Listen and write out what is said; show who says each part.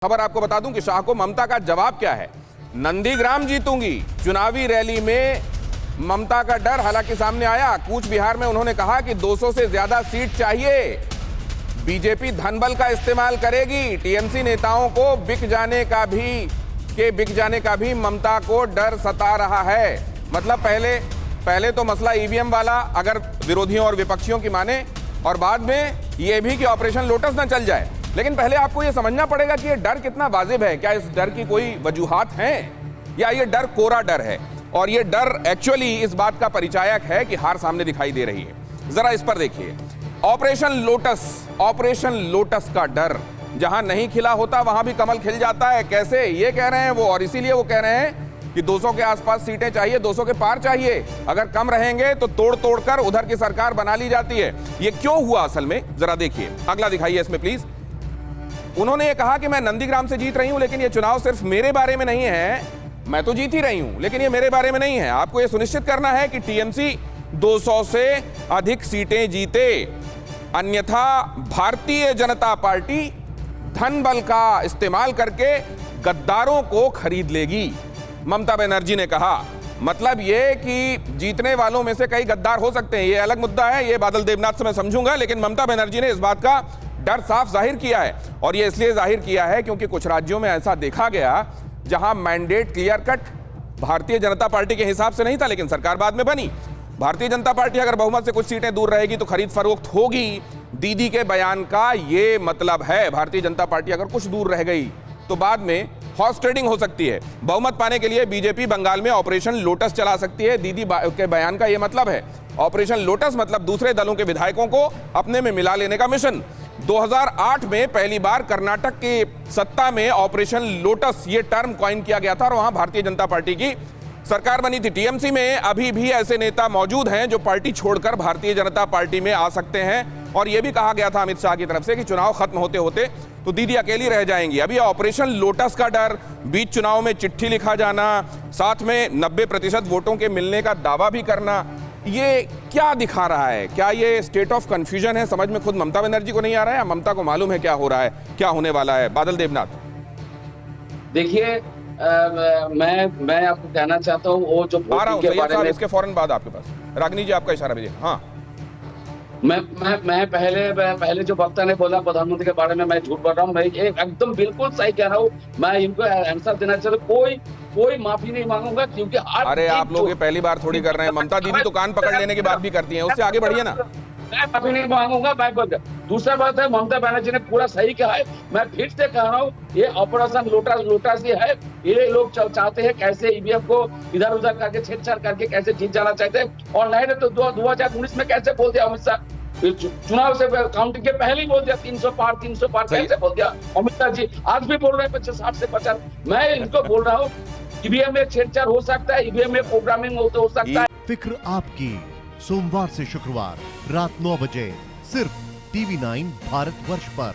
Speaker 1: खबर आपको बता दूं कि शाह को ममता का जवाब क्या है। नंदीग्राम जीतूंगी, चुनावी रैली में ममता का डर हालांकि सामने आया। कूच बिहार में उन्होंने कहा कि 200 से ज्यादा सीट चाहिए, बीजेपी धनबल का इस्तेमाल करेगी। टीएमसी नेताओं को बिक जाने का भी ममता को डर सता रहा है। मतलब पहले तो मसला ईवीएम वाला अगर विरोधियों और विपक्षियों की माने, और बाद में यह भी कि ऑपरेशन लोटस न चल जाए। लेकिन पहले आपको यह समझना पड़ेगा कि यह डर कितना वाजिब है। क्या इस डर की कोई वजूहात हैं या यह डर कोरा डर है? और यह डर एक्चुअली इस बात का परिचायक है कि हार सामने दिखाई दे रही है। जरा इस पर देखिए, ऑपरेशन लोटस का डर। जहां नहीं खिला होता वहां भी कमल खिल जाता है। कैसे? ये कह रहे हैं वो, और इसीलिए वो कह रहे हैं कि 200 के आसपास सीटें चाहिए, 200 के पार चाहिए। अगर कम रहेंगे तो तोड़ कर उधर की सरकार बना ली जाती है। ये क्यों हुआ असल में, जरा देखिए। अगला दिखाइए इसमें प्लीज। उन्होंने ये कहा कि मैं नंदीग्राम से जीत रही हूं, लेकिन ये चुनाव सिर्फ मेरे बारे में नहीं है। मैं तो जीत ही रही हूं, लेकिन ये मेरे बारे में नहीं है। आपको ये सुनिश्चित करना है कि टीएमसी 200 से अधिक सीटें जीते, अन्यथा भारतीय जनता पार्टी धन बल का इस्तेमाल करके गद्दारों को खरीद लेगी, ममता बनर्जी ने कहा। मतलब ये कि जीतने वालों में से कई गद्दार हो सकते हैं, ये अलग मुद्दा है, ये बादल देवनाथ से मैं समझूंगा। लेकिन ममता बनर्जी ने इस बात का डर साफ जाहिर किया है, और ये इसलिए जाहिर किया है क्योंकि कुछ राज्यों में ऐसा देखा गया जहां mandate clear cut Bharatiya Janata party के हिसाब से नहीं था, लेकिन सरकार बाद में बनी। भारतीय जनता पार्टी अगर बहुमत से कुछ सीटें दूर रहेगी तो खरीद फरोख्त होगी। दीदी के बयान का ये मतलब है। भारतीय जनता पार्टी अगर कुछ दूर रह गई तो बाद में हॉर्स ट्रेडिंग हो सकती है। बहुमत पाने के लिए बीजेपी बंगाल में ऑपरेशन लोटस चला सकती है। दीदी के बयान का यह मतलब है। ऑपरेशन लोटस मतलब दूसरे दलों के विधायकों को अपने में मिला लेने का मिशन। 2008 में पहली बार कर्नाटक की सत्ता में ऑपरेशन लोटस ये टर्म कॉइन किया गया था, और वहां भारतीय जनता पार्टी की सरकार बनी थी। टीएमसी में अभी भी ऐसे नेता मौजूद हैं जो पार्टी छोड़कर भारतीय जनता पार्टी में आ सकते हैं। और यह भी कहा गया था अमित शाह की तरफ से कि चुनाव खत्म होते होते तो दीदी अकेली रह जाएंगी। अभी ऑपरेशन लोटस का डर, बीच चुनाव में चिट्ठी लिखा जाना, साथ में 90% वोटों के मिलने का दावा भी करना, ये क्या दिखा रहा है? क्या ये स्टेट ऑफ कंफ्यूजन है? समझ में खुद ममता बनर्जी को नहीं आ रहा है, या ममता को मालूम है क्या हो रहा है, क्या होने वाला है? बादल देवनाथ,
Speaker 2: देखिए, मैं आपको कहना चाहता हूँ वो जो
Speaker 1: आ रहा हूँ इसके फौरन बाद आपके पास। रागिनी जी आपका इशारा भेजिए। हाँ,
Speaker 2: मैं पहले जो वक्ता ने बोला प्रधानमंत्री के बारे में, मैं झूठ बोल रहा हूँ। मैं एकदम बिल्कुल सही कह रहा हूँ। मैं इनको आंसर देना चाहता हूँ। कोई माफी नहीं मांगूंगा, क्योंकि
Speaker 1: अरे आप लोग ये पहली बार थोड़ी कर रहे हैं। ममता दीदी तो कान पकड़ लेने की बात भी करती हैं, उससे आगे बढ़िए ना।
Speaker 2: मैं माफी नहीं मांगूंगा। दूसरा बात है, ममता बनर्जी ने पूरा सही कहा है। मैं फिर से कह रहा हूँ, ये ऑपरेशन लोटस ही है। ये लोग चाहते हैं कैसे ईवीएम को इधर उधर करके छेड़छाड़ करके कैसे जीत जाना चाहते हैं। और नहीं तो 2019 में कैसे बोल दिया अमित शाह, चुनाव से काउंटिंग के पहले ही बोल दिया 300 पार कैसे बोल दिया अमित शाह जी। आज भी बोल रहे हैं 60 से 50। मैं इनको बोल रहा हूँ, ईवीएम में छेड़छाड़ हो सकता है, ईवीएम में प्रोग्रामिंग हो सकता है।
Speaker 3: फिक्र आपकी, सोमवार से शुक्रवार रात 9 बजे सिर्फ TV9 भारतवर्ष पर।